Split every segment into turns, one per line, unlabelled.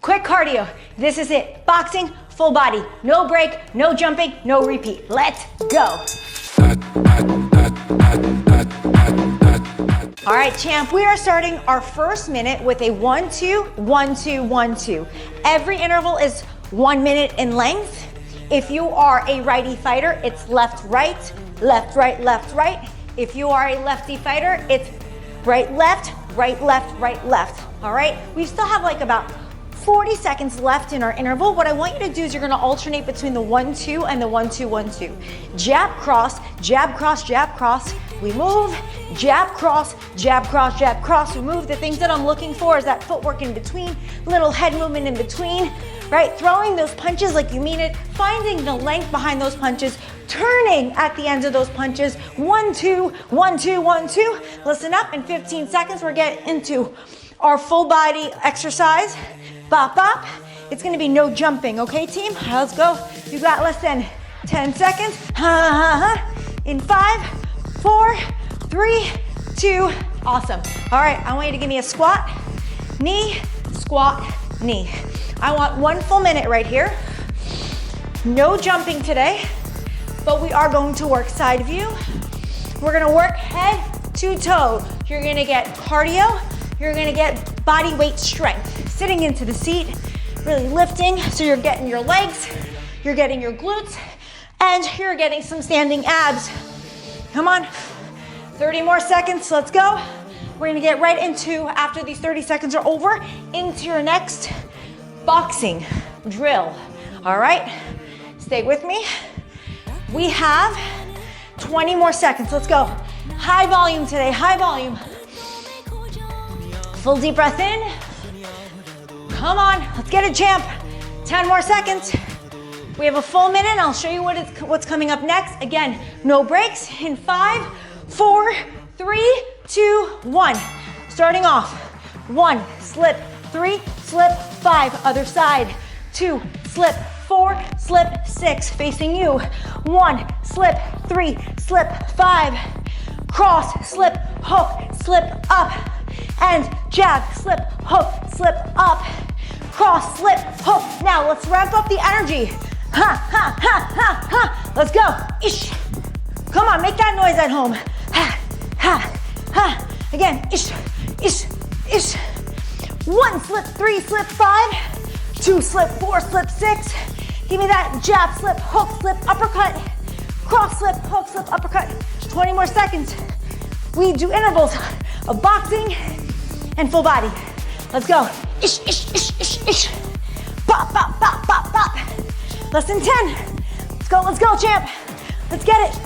quick cardio. This is it. Boxing, full body. No break, no jumping, no repeat. Let's go. All right, champ, we are starting our first minute with a 1-2, 1-2, 1-2. Every interval is 1 minute in length. If you are a righty fighter, it's left, right, left, right, left, right. If you are a lefty fighter, it's right, left, right, left, right, left. All right, we still have like about 40 seconds left in our interval. What I want you to do is you're gonna alternate between the 1-2 and the 1-2, 1-2. Jab, cross, jab, cross, jab, cross. We move, jab, cross, jab, cross, jab, cross. We move. The things that I'm looking for is that footwork in between, little head movement in between, right? Throwing those punches like you mean it, finding the length behind those punches, turning at the ends of those punches. 1-2, 1-2, 1-2. Listen up, in 15 seconds, we're getting into our full body exercise. Bop, bop. It's gonna be no jumping, okay, team? Let's go. You got less than 10 seconds. In 5, 4, 3, 2, awesome. All right, I want you to give me a squat, knee, squat, knee. I want 1 full minute right here. No jumping today, but we are going to work side view. We're gonna work head to toe. You're gonna get cardio, you're gonna get body weight strength. Sitting into the seat, really lifting, so you're getting your legs, you're getting your glutes, and you're getting some standing abs. Come on, 30 more seconds, let's go. We're gonna get right into, after these 30 seconds are over, into your next boxing drill. All right, stay with me. We have 20 more seconds, let's go. High volume today, high volume. Full deep breath in. Come on, let's get it, champ. 10 more seconds. We have a full minute, and I'll show you what's coming up next. Again, no breaks. In 5, 4, 3, 2, 1. Starting off. 1, slip, 3, slip, 5. Other side. 2, slip, 4, slip, 6. Facing you. 1, slip, 3, slip, 5. Cross, slip, hook, slip, up. And jab, slip, hook, slip, up. Cross, slip, hook. Now let's ramp up the energy. Ha, ha, ha, ha, ha. Let's go. Ish. Come on, make that noise at home. Ha, ha, ha. Again, ish, ish, ish. 1, slip, 3, slip, 5. 2, slip, 4, slip, 6. Give me that jab, slip, hook, slip, uppercut. Cross, slip, hook, slip, uppercut. 20 more seconds. We do intervals of boxing and full body. Let's go. Ish, ish, ish, ish, ish. Bop, bop, bop, bop, bop. Less than 10. Let's go, champ. Let's get it.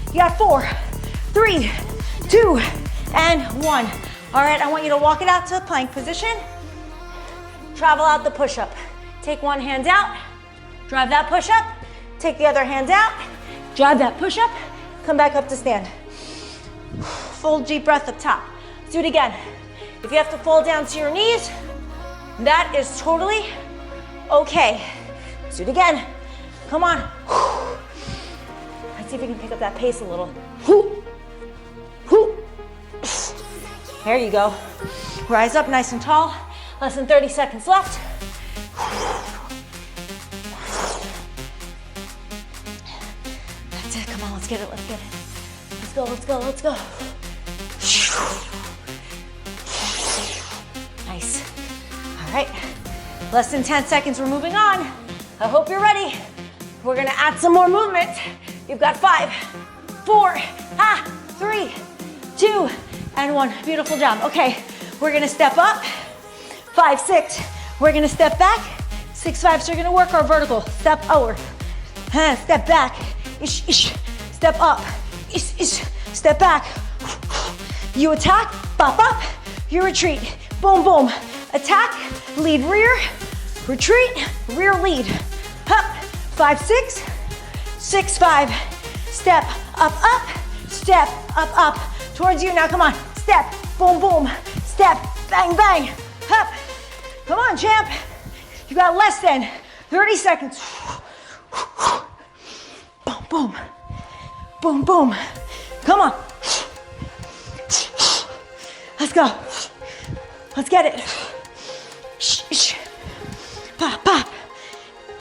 You got 4, 3, 2, and 1. All right, I want you to walk it out to plank position. Travel out the push-up. Take one hand out, drive that push-up. Take the other hand out, drive that push-up. Come back up to stand. Full deep breath up top. Let's do it again. If you have to fall down to your knees, that is totally okay. Let's do it again. Come on. Let's see if we can pick up that pace a little. There you go. Rise up nice and tall. Less than 30 seconds left. That's it. Come on, let's get it. Let's get it. Let's go, let's go, let's go. Nice. All right. Less than 10 seconds, we're moving on. I hope you're ready. We're gonna add some more movement. You've got 5, 4, 3, 2, and 1. Beautiful job. Okay, we're gonna step up. 5, 6. We're gonna step back. 6, 5. So you're gonna work our vertical. Step over. Step back. Ish, ish. Step up. Ish, ish. Step back. You attack. Bop, bop. You retreat. Boom, boom. Attack. Lead, rear. Retreat. Rear, lead. Up. 5, 6. 6, 5. Step up, up. Step up, up. Towards you now. Come on. Step. Boom, boom. Step. Bang, bang. Up. Come on, champ. You got less than 30 seconds. Boom, boom. Boom, boom. Come on. Let's go. Let's get it. ish. Pop, pop.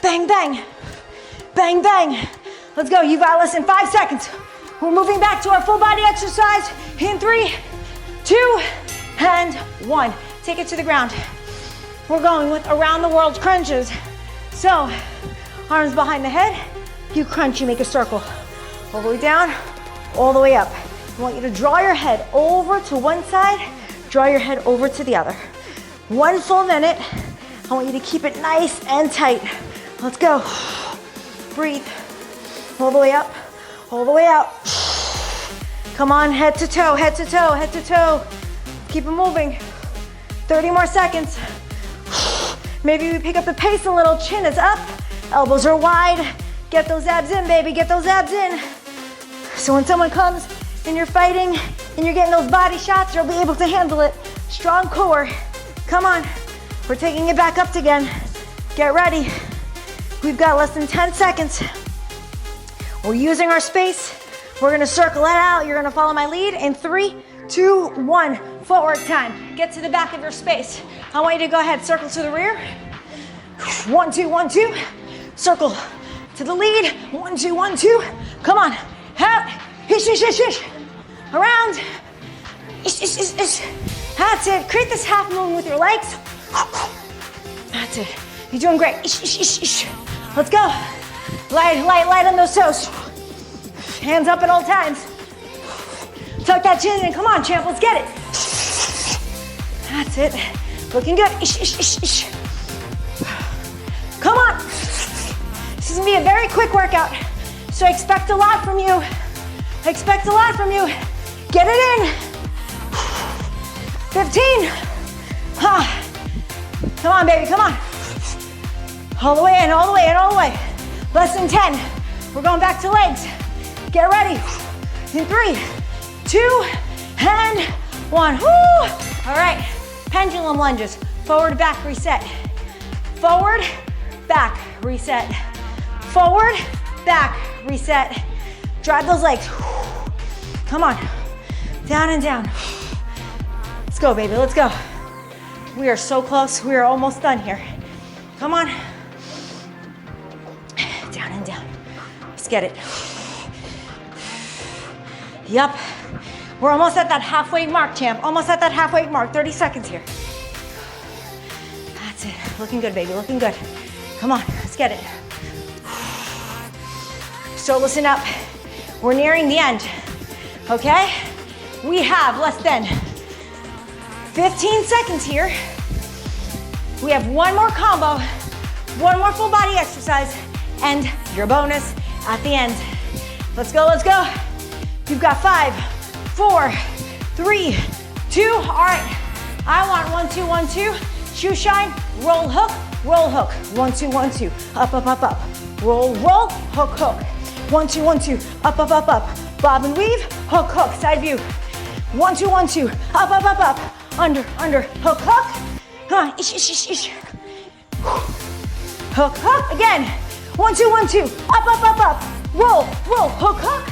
Bang, bang. Bang, bang. Let's go. You got less than 5 seconds. We're moving back to our full body exercise in 3, 2, and 1. Take it to the ground. We're going with around the world crunches. So, arms behind the head. You crunch, you make a circle. All the way down, all the way up. I want you to draw your head over to one side, draw your head over to the other. 1 full minute. I want you to keep it nice and tight. Let's go. Breathe. All the way up, all the way out. Come on, head to toe, head to toe, head to toe. Keep it moving. 30 more seconds. Maybe we pick up the pace a little. Chin is up, elbows are wide. Get those abs in, baby, get those abs in. So when someone comes and you're fighting and you're getting those body shots, you'll be able to handle it. Strong core. Come on. We're taking it back up again. Get ready. We've got less than 10 seconds. We're using our space. We're gonna circle it out. You're gonna follow my lead in 3, 2, 1. Footwork time. Get to the back of your space. I want you to go ahead, circle to the rear. 1, 2, 1, 2. Circle to the lead. 1, 2, 1, 2. Come on. Out. Ish, ish, ish, ish. Around. Ish, ish, ish, ish. That's it. Create this half moon with your legs. That's it. You're doing great. Ish, ish, ish, ish. Let's go. Light, light, light on those toes. Hands up at all times. Tuck that chin in. Come on, champ. Let's get it. That's it. Looking good. Ish, ish, ish, ish. Come on. This is going to be a very quick workout. So expect a lot from you. Expect a lot from you. Get it in. 15. Come on, baby. Come on. All the way in, all the way in, all the way. Less than 10. We're going back to legs. Get ready. In 3, 2, and 1. Woo! All right. Pendulum lunges. Forward, back, reset. Forward, back, reset. Forward, back, reset. Drive those legs. Come on. Down and down. Let's go, baby. Let's go. We are so close. We are almost done here. Come on. Down and down. Let's get it. Yup. We're almost at that halfway mark, champ. Almost at that halfway mark. 30 seconds here. That's it. Looking good, baby. Looking good. Come on. Let's get it. So listen up. We're nearing the end. Okay? We have less than 15 seconds here. We have 1 more combo, 1 more full body exercise, and your bonus at the end. Let's go, let's go. You've got 5, 4, 3, 2. All right, I want 1, 2, 1, 2. Shoe shine, roll, hook, roll, hook. 1, 2, 1, 2. Up, up, up, up. Roll, roll, hook, hook. 1, 2, 1, 2. Up, up, up, up. Bob and weave, hook, hook. Side view. 1, 2, 1, 2. Up, up, up, up. Under, under, hook, hook. Ish, ish, ish, ish. Hook, hook. Again. 1, 2, 1, 2. Up, up, up, up. Roll, roll, hook, hook.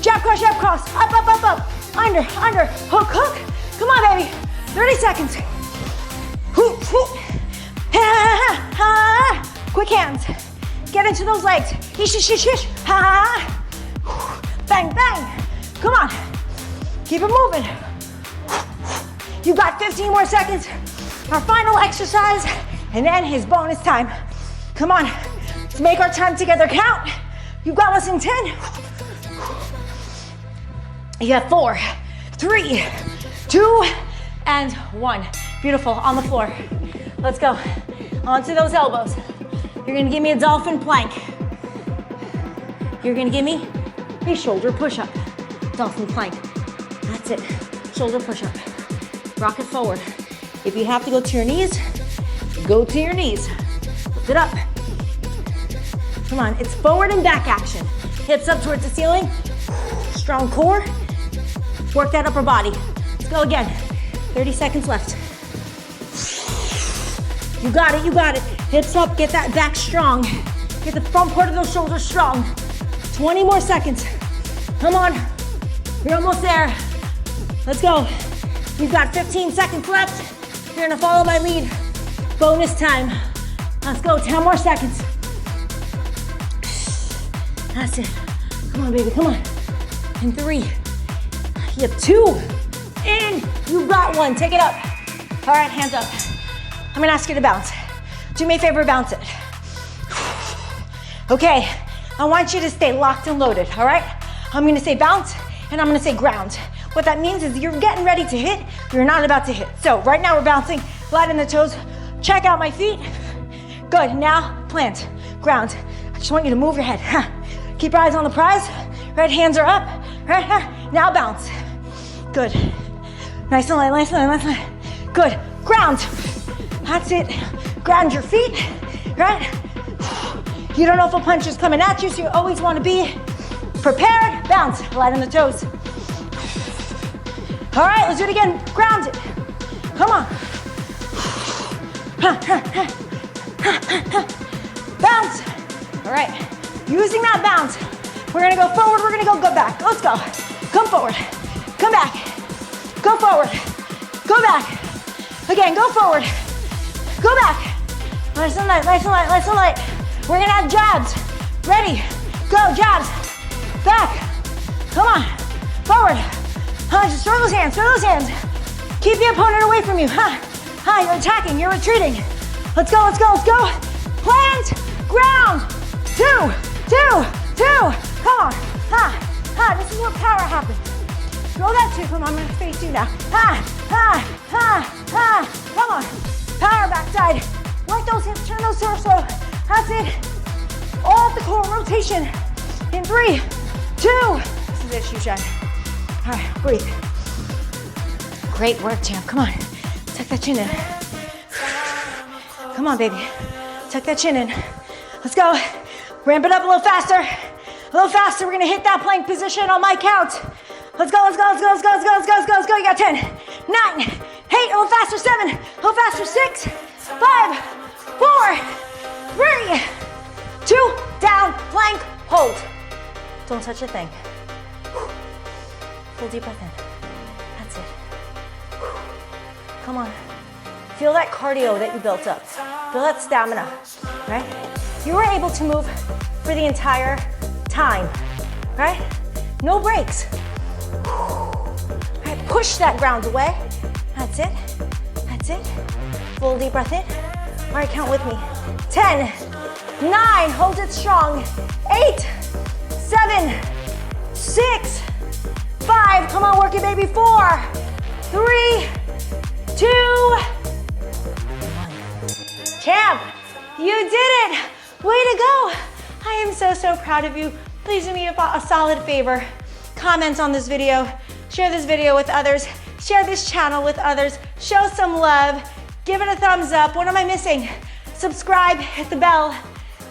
Jab cross, up, up, up, up. Under, under, hook, hook. Come on, baby. 30 seconds. Hoop, hoop. Ha, ha, ha, ha. Quick hands. Get into those legs. Ish, ish, ish, ish. Ha, ha. Bang, bang. Come on. Keep it moving. You got 15 more seconds. Our final exercise, and then his bonus time. Come on. Let's make our time together count. You've got less than 10. You have 4, 3, 2, and 1. Beautiful. On the floor. Let's go. Onto those elbows. You're gonna give me a dolphin plank. You're gonna give me a shoulder push-up. Dolphin plank. That's it. Shoulder push-up. Rock it forward. If you have to go to your knees, go to your knees. Lift it up. Come on. It's forward and back action. Hips up towards the ceiling. Strong core. Work that upper body. Let's go again. 30 seconds left. You got it, you got it. Hips up, get that back strong. Get the front part of those shoulders strong. 20 more seconds. Come on, you're almost there. Let's go. You've got 15 seconds left. You're gonna follow my lead. Bonus time. Let's go, 10 more seconds. That's it. Come on, baby, come on. In 3, you have 2, in, you got 1, take it up. All right, hands up. I'm gonna ask you to bounce. Do me a favor, bounce it. Okay, I want you to stay locked and loaded, all right? I'm gonna say bounce, and I'm gonna say ground. What that means is you're getting ready to hit, you're not about to hit. So right now we're bouncing, light in the toes, check out my feet. Good, now plant, ground. I just want you to move your head. Keep your eyes on the prize, right hands are up, right, now bounce. Good, nice and light, nice and light, nice and light. Good, ground, that's it. Ground your feet, right? You don't know if a punch is coming at you, so you always want to be prepared. Bounce, light on the toes. All right, let's do it again. Ground it. Come on. Bounce. All right, using that bounce, we're gonna go forward, we're gonna go back. Let's go. Come forward, come back. Go forward, go back. Again, go forward, go back. Nice and light, nice and light, nice and light. We're gonna have jabs. Ready, go, jabs. Back, come on, forward. Just throw those hands, throw those hands. Keep the opponent away from you. You're attacking, you're retreating. Let's go, let's go, let's go. Plant, ground. 2, 2, 2. Come on, this is where power happens. Throw that 2, come on, I'm gonna face you now. Come on, power backside. Work those hips, turn those toes slow. That's it. All of the core rotation. In 3, 2. This is it, shoe shine. All right, breathe. Great work, champ. Come on. Tuck that chin in. Come on, baby. Tuck that chin in. Let's go. Ramp it up a little faster. A little faster. We're gonna hit that plank position on my count. Let's go, let's go, let's go, let's go, let's go, let's go, let's go, let's go. You got 10, 9, 8, a little faster, 7, a little faster, 6, 5, 4, 3, 2, down, plank, hold. Don't touch a thing. Full deep breath in. That's it. Come on. Feel that cardio that you built up. Feel that stamina, right? You were able to move for the entire time, right? No breaks. Right, push that ground away. That's it. That's it. Full deep breath in. All right, count with me. 10, 9, hold it strong. 8, 7, 6, 5, come on, work it, baby. 4, 3, 2, 1. Champ, you did it. Way to go. I am so proud of you. Please do me a solid favor. Comment on this video. Share this video with others. Share this channel with others. Show some love. Give it a thumbs up. What am I missing? Subscribe, hit the bell.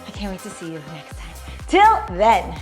I can't wait to see you next time. Till then.